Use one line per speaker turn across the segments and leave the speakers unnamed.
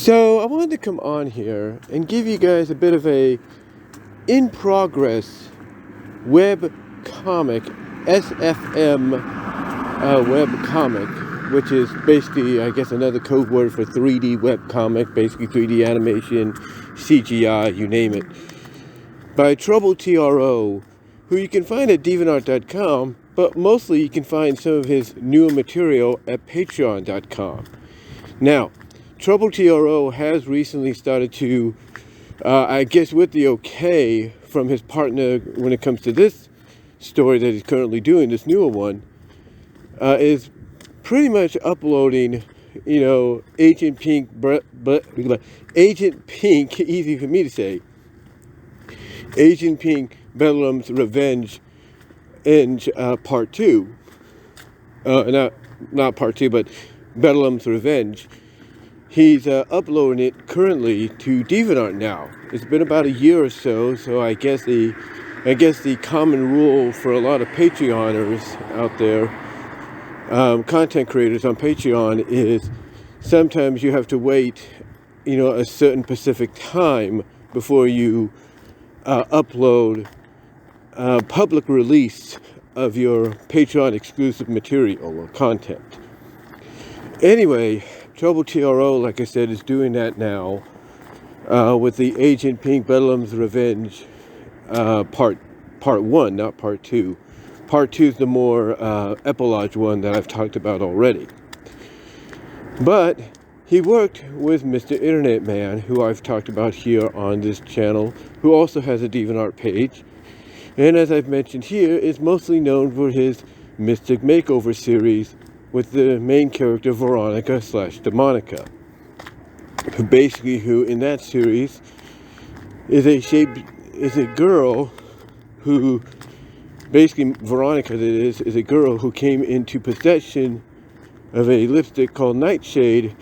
So I wanted to come on here and give you guys a bit of a in-progress webcomic, SFM webcomic, which is basically, I guess, another code word for 3D webcomic, basically 3D animation, CGI, you name it, by TroubleTRO, who you can find at DeviantArt.com, but mostly you can find some of his newer material at Patreon.com. Now, TroubleTRO has recently started to, I guess with the okay from his partner when it comes to this story that he's currently doing, this newer one, is pretty much uploading, Agent Pink, easy for me to say, Agent Pink Bedlam's Revenge in part 2. Not part 2, but Bedlam's Revenge. He's uploading it currently to DeviantArt now. It's been about a year or so, so I guess the common rule for a lot of Patreoners out there, content creators on Patreon, is sometimes you have to wait, a certain specific time before you upload public release of your Patreon exclusive material or content. Anyway, TroubleTRO, like I said, is doing that now with the Agent Pink Bedlam's Revenge part 1, not part 2. Part 2 is the more epilogue one that I've talked about already. But he worked with Mr. Internet Man, who I've talked about here on this channel, who also has a DeviantArt page. And as I've mentioned here, is mostly known for his Mystic Makeover series with the main character Veronica/Demonica, who in that series is a girl who, basically Veronica that is a girl who came into possession of a lipstick called Nightshade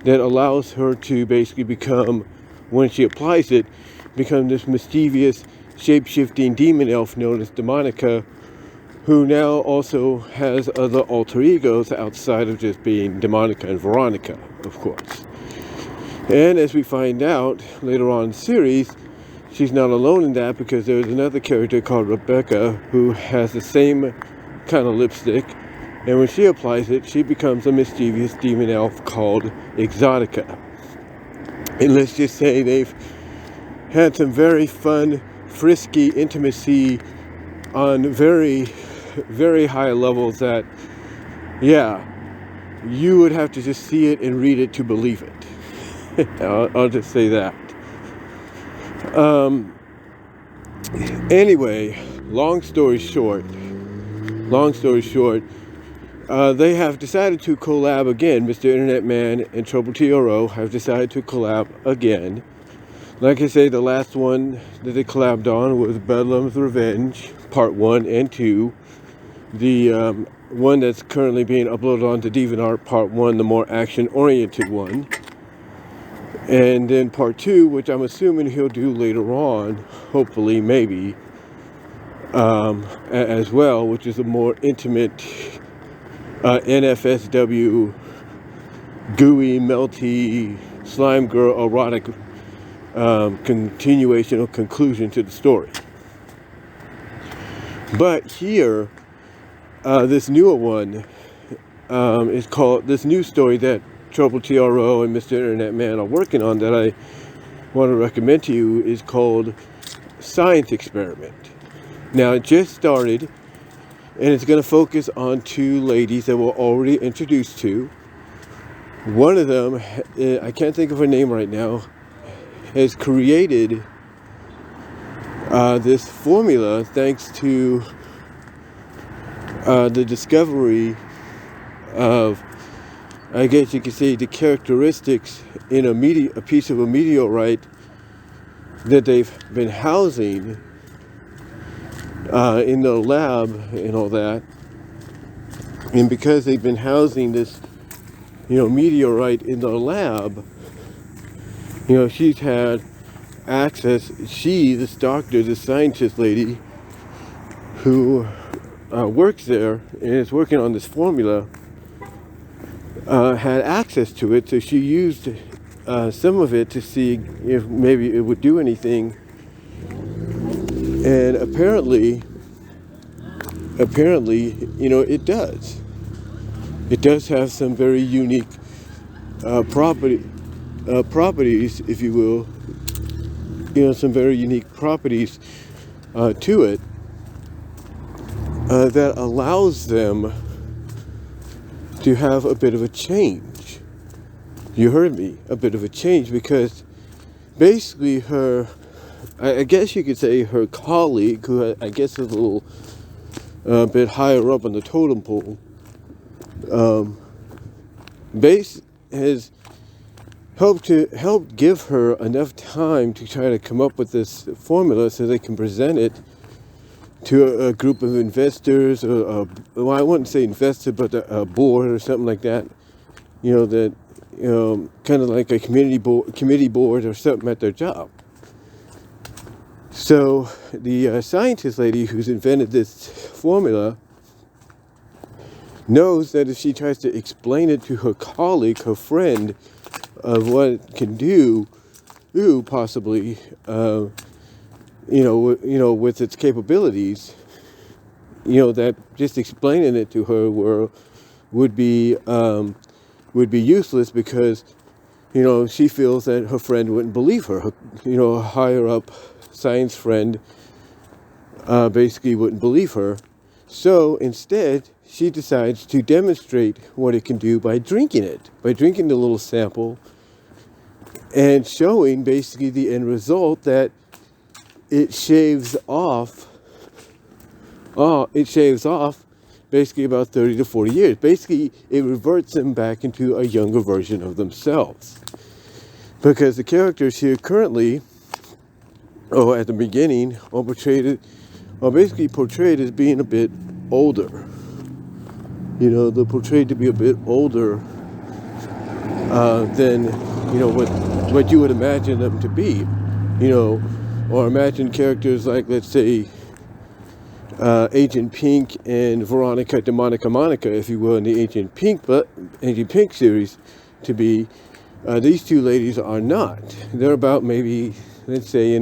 that allows her to basically become, when she applies it, become this mischievous shape-shifting demon elf known as Demonica, who now also has other alter egos outside of just being Demonica and Veronica, of course. And as we find out later on in the series, she's not alone in that, because there's another character called Rebecca who has the same kind of lipstick, and when she applies it, she becomes a mischievous demon elf called Exotica. And let's just say they've had some very fun, frisky intimacy on very, very high levels that, you would have to just see it and read it to believe it. I'll just say that. Anyway, long story short, they have decided to collab again. Mr. Internet Man and TroubleTRO have decided to collab again. Like I say, the last one that they collabed on was Bedlam's Revenge, part 1 and 2. The one that's currently being uploaded onto DeviantArt, part 1, the more action-oriented one. And then part 2, which I'm assuming he'll do later on, hopefully, maybe, as well, which is a more intimate NFSW, gooey, melty, slime girl, erotic continuation or conclusion to the story. But here, this newer one is called, this new story that TroubleTRO and Mr. Internet Man are working on that I want to recommend to you, is called Science Experiment. Now, it just started, and it's going to focus on 2 ladies that we're already introduced to. One of them, I can't think of her name right now, has created this formula thanks to the discovery of, I guess you could say, the characteristics in a piece of a meteorite that they've been housing in the lab and all that. And because they've been housing this, meteorite in the lab, she's had access, this doctor, this scientist lady who works there and is working on this formula, had access to it, so she used some of it to see if maybe it would do anything. And apparently, it does. It does have some very unique properties, if you will. Some very unique properties to it that allows them to have a bit of a change. You heard me, a bit of a change, because basically I guess you could say her colleague, who I guess is a little bit higher up on the totem pole, has helped give her enough time to try to come up with this formula so they can present it to a group of investors, or well, I wouldn't say investor, but a board or something like that. Kind of like a committee board or something at their job. So the scientist lady who's invented this formula knows that if she tries to explain it to her colleague, her friend, of what it can do possibly, with its capabilities, that just explaining it to her would be useless, because she feels that her friend wouldn't believe her. A higher up science friend basically wouldn't believe her. So instead, she decides to demonstrate what it can do by drinking the little sample, and showing basically the end result, that it shaves off basically about 30 to 40 years. Basically, it reverts them back into a younger version of themselves. Because the characters here currently, at the beginning, are basically portrayed as being a bit older. They're portrayed to be a bit older than, what you would imagine them to be. Or imagine characters like, let's say, Agent Pink and Veronica DeMonica Monica, if you will, in the Agent Pink series to be. These two ladies are not. They're about maybe, let's say,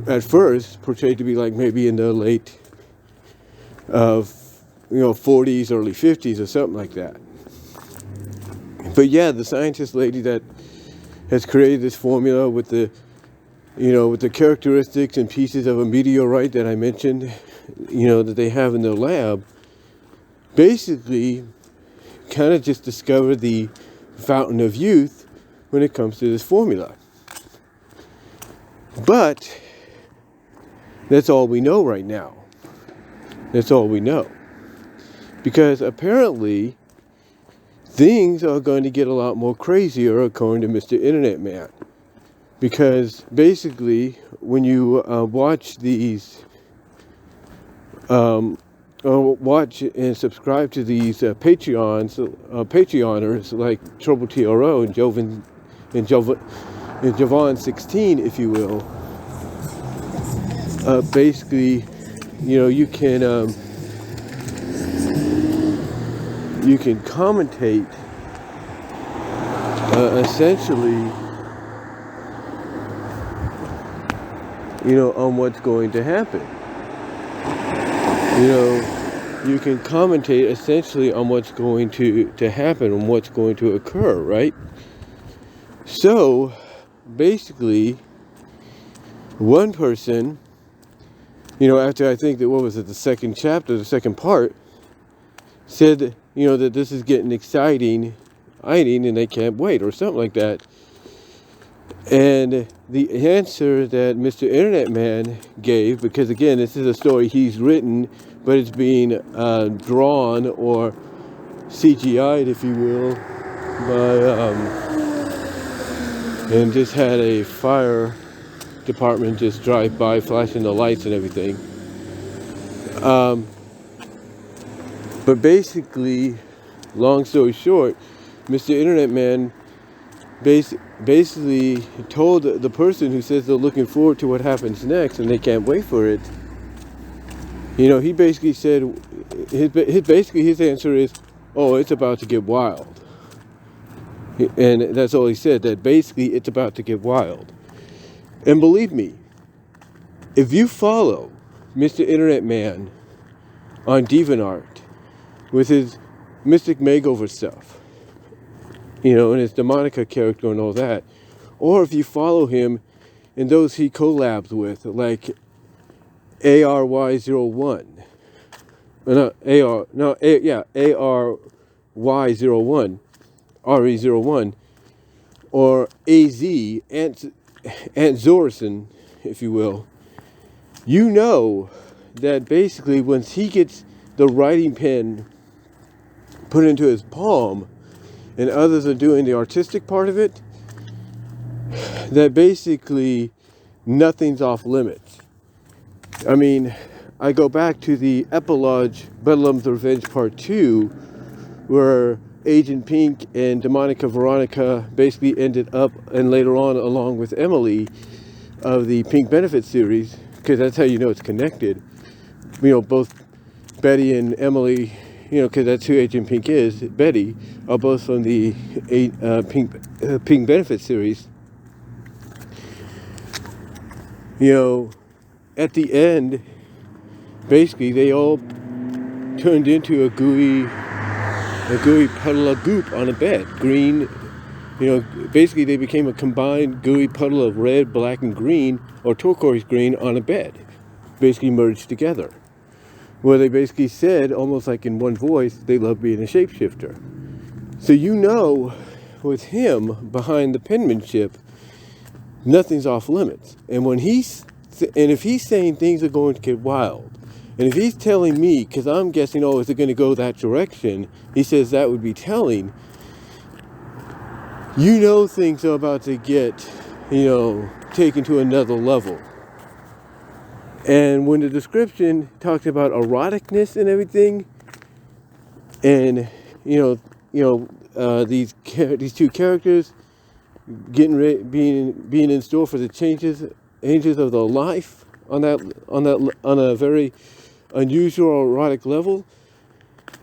at first portrayed to be like maybe in the late 40s, early 50s or something like that. But yeah, the scientist lady that has created this formula with the characteristics and pieces of a meteorite that I mentioned, that they have in their lab, basically kind of just discovered the fountain of youth when it comes to this formula. But that's all we know right now. That's all we know. Because apparently things are going to get a lot more crazier, according to Mr. Internet Man. Because basically, when you watch these, watch and subscribe to these Patreoners like TroubleTRO and Javon16, if you will, basically, you can commentate essentially, on what's going to happen. You can commentate essentially on what's going to happen and what's going to occur, right? So, basically, one person, after I think that, the second chapter, the second part, said, that this is getting exciting, and they can't wait, or something like that. And the answer that Mr. Internet Man gave, because again, this is a story he's written, but it's being drawn or CGI'd, if you will, by and just had a fire department just drive by, flashing the lights and everything. But basically, long story short, Mr. Internet Man basically told the person who says they're looking forward to what happens next and they can't wait for it. He basically said, his answer is, oh, it's about to get wild. And that's all he said, that basically it's about to get wild. And believe me, if you follow Mr. Internet Man on DeviantArt with his Mystic Makeover stuff, you know, and his Demonica character and all that, or if you follow him in those he collabs with, like ARY01, ARY01, RE01, or AZ, Ant Zorison, if you will, you know that basically once he gets the writing pen put into his palm and others are doing the artistic part of it, that basically nothing's off limits. I mean, I go back to the epilogue, Bedlam's Revenge Part 2, where Agent Pink and Demonica Veronica basically ended up, and later on along with Emily of the Pink Benefit series, because that's how you know it's connected. You know, both Betty and Emily, you know, because that's who Agent Pink is, Betty, are both from the Pink Benefit series. You know, at the end, basically they all turned into a gooey puddle of goop on a bed. Green, you know, basically they became a combined gooey puddle of red, black, and green, or turquoise green on a bed. Basically merged together. Where they basically said, almost like in one voice, they love being a shapeshifter. So you know, with him behind the penmanship, nothing's off limits. And when if he's saying things are going to get wild, and if he's telling me, because I'm guessing, oh, is it going to go that direction? He says that would be telling. You know things are about to get, you know, taken to another level. And when the description talks about eroticness and everything, and these two characters being in store for the changes of their life on a very unusual erotic level.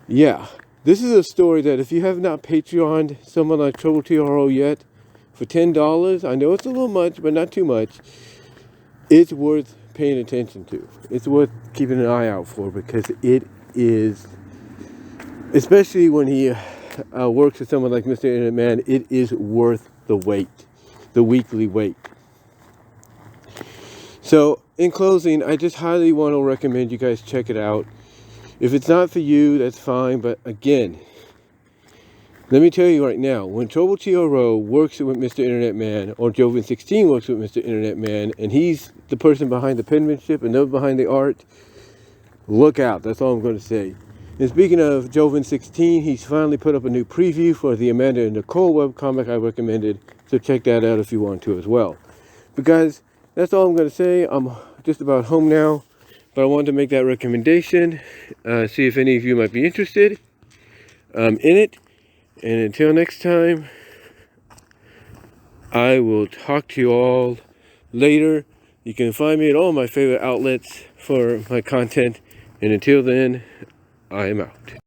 Yeah, this is a story that if you have not Patreoned someone like TroubleTRO yet for $10, I know it's a little much, but not too much. It's worth paying attention to. It's worth keeping an eye out for, because it is, especially when he works with someone like Mr. Internet Man, it is worth the wait, the weekly wait. So, in closing, I just highly want to recommend you guys check it out. If it's not for you, that's fine, but again, let me tell you right now, when TroubleTRO works with Mr. Internet Man, or Joven16 works with Mr. Internet Man, and he's the person behind the penmanship and those behind the art, look out. That's all I'm going to say. And speaking of Joven16, he's finally put up a new preview for the Amanda and Nicole webcomic I recommended, so check that out if you want to as well. But guys, that's all I'm going to say. I'm just about home now, but I wanted to make that recommendation, see if any of you might be interested in it. And until next time, I will talk to you all later. You can find me at all my favorite outlets for my content. And until then, I am out.